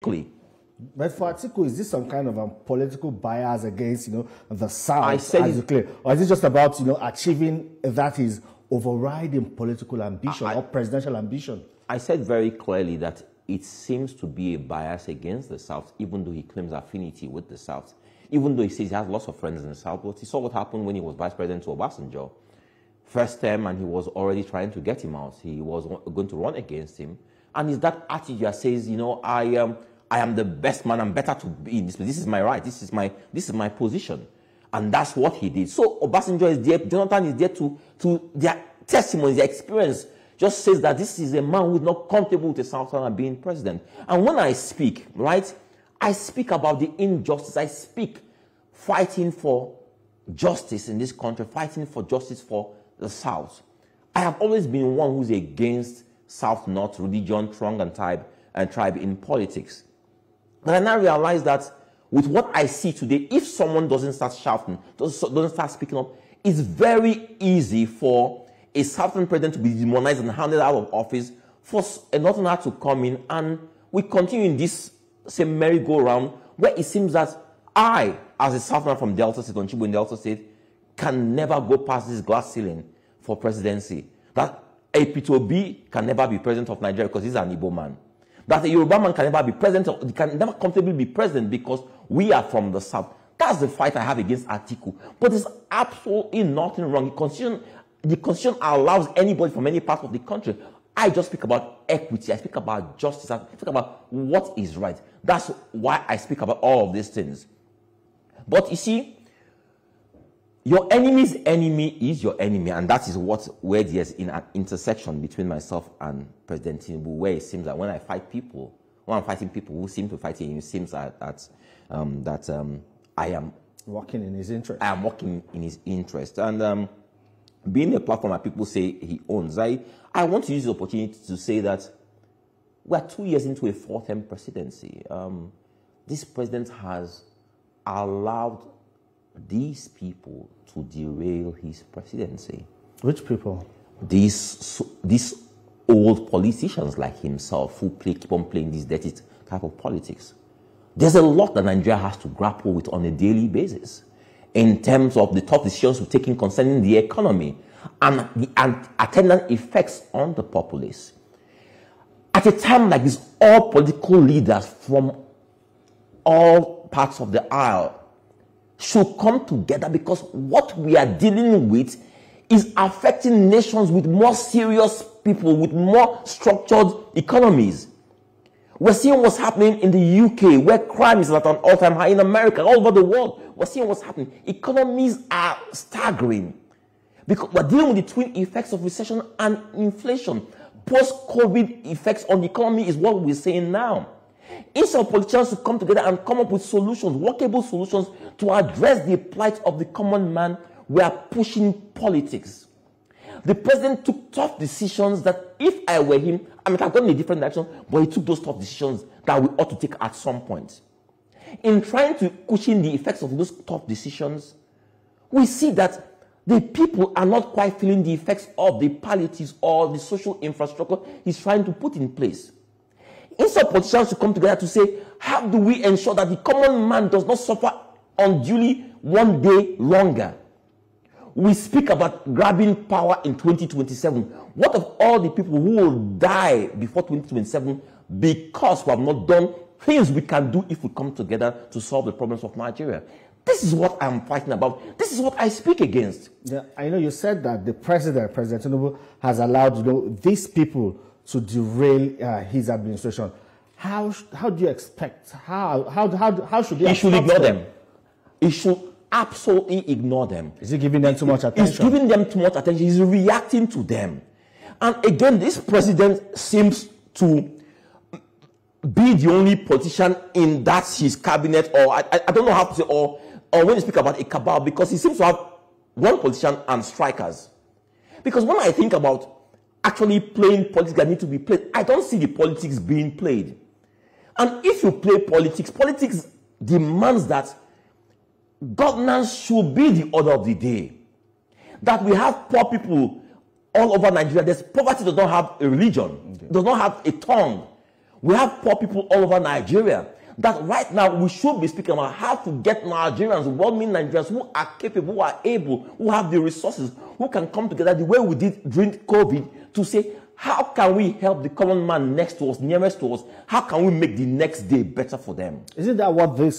But for Atiku, is this some kind of a political bias against, the South, I said as you claim? Or is it just about, achieving that is overriding political ambition or presidential ambition? I said very clearly that it seems to be a bias against the South, even though he claims affinity with the South. Even though he says he has lots of friends in the South, but he saw what happened when he was vice president to Obasanjo. First term, and he was already trying to get him out. He was going to run against him. And it's that attitude that says, I am the best man, I'm better to be in this place. This is my right, this is my position. And that's what he did. So Obasanjo is there, Jonathan is there to their testimony, their experience just says that this is a man who is not comfortable with the Southern being president. And when I speak, right, I speak about the injustice. I speak fighting for justice in this country, fighting for justice for the South. I have always been one who's against South-North religion, tongue and tribe in politics. But I now realize that with what I see today, if someone doesn't start shouting, doesn't start speaking up, it's very easy for a Southern president to be demonized and handed out of office, for a Northerner to come in, and we continue in this same merry-go-round where it seems that I, as a Southerner from Delta State, Kachikwu in Delta State, can never go past this glass ceiling for presidency. That a P2B can never be president of Nigeria because he's an Igbo man. That a Yoruba man can never be president, can never comfortably be president because we are from the South. That's the fight I have against Atiku. But there's absolutely nothing wrong. The Constitution allows anybody from any part of the country. I just speak about equity. I speak about justice. I speak about what is right. That's why I speak about all of these things. But you see, your enemy's enemy is your enemy, and that is where there's an intersection between myself and President Tinubu, where it seems that when I fight people, when I'm fighting people who seem to fight him, it seems that I am working in his interest. I am working in his interest, and being a platform that people say he owns, I want to use the opportunity to say that we're 2 years into a fourth-term presidency. This president has allowed these people to derail his presidency. Which people? These old politicians like himself who keep on playing this dirty type of politics. There's a lot that Nigeria has to grapple with on a daily basis in terms of the tough decisions we're taking concerning the economy and the attendant effects on the populace. At a time like this, all political leaders from all parts of the aisle should come together, because what we are dealing with is affecting nations with more serious people, with more structured economies. We're seeing what's happening in the UK, where crime is at an all-time high. In America, all over the world, we're seeing what's happening. Economies are staggering because we're dealing with the twin effects of recession and inflation. Post-COVID effects on the economy is what we're seeing now. Instead of politicians to come together and come up with solutions, workable solutions to address the plight of the common man, we are pushing politics. The president took tough decisions that if I were him, I might have gone in a different direction, but he took those tough decisions that we ought to take at some point. In trying to cushion the effects of those tough decisions, we see that the people are not quite feeling the effects of the palliatives or the social infrastructure he's trying to put in place. Instead of politicians to come together to say, how do we ensure that the common man does not suffer unduly one day longer? We speak about grabbing power in 2027. What of all the people who will die before 2027 because we have not done things we can do if we come together to solve the problems of Nigeria? This is what I'm fighting about. This is what I speak against. Yeah, I know you said that the President Tinubu, has allowed these people to derail his administration. How do you expect? How should he? He should ignore them. He should absolutely ignore them. Is he giving them too much attention? He's giving them too much attention. He's reacting to them. And again, this president seems to be the only politician in that his cabinet, or I don't know how to say, or when you speak about a cabal, because he seems to have one politician and strikers. Because when I think about actually playing politics that need to be played, I don't see the politics being played. And if you play politics, politics demands that governance should be the order of the day. That we have poor people all over Nigeria. There's poverty does not have a religion, does not have a tongue. We have poor people all over Nigeria. That right now we should be speaking about how to get Nigerians, well-meaning Nigerians who are capable, who are able, who have the resources, who can come together the way we did during COVID to say, how can we help the common man next to us, nearest to us? How can we make the next day better for them? Isn't that what this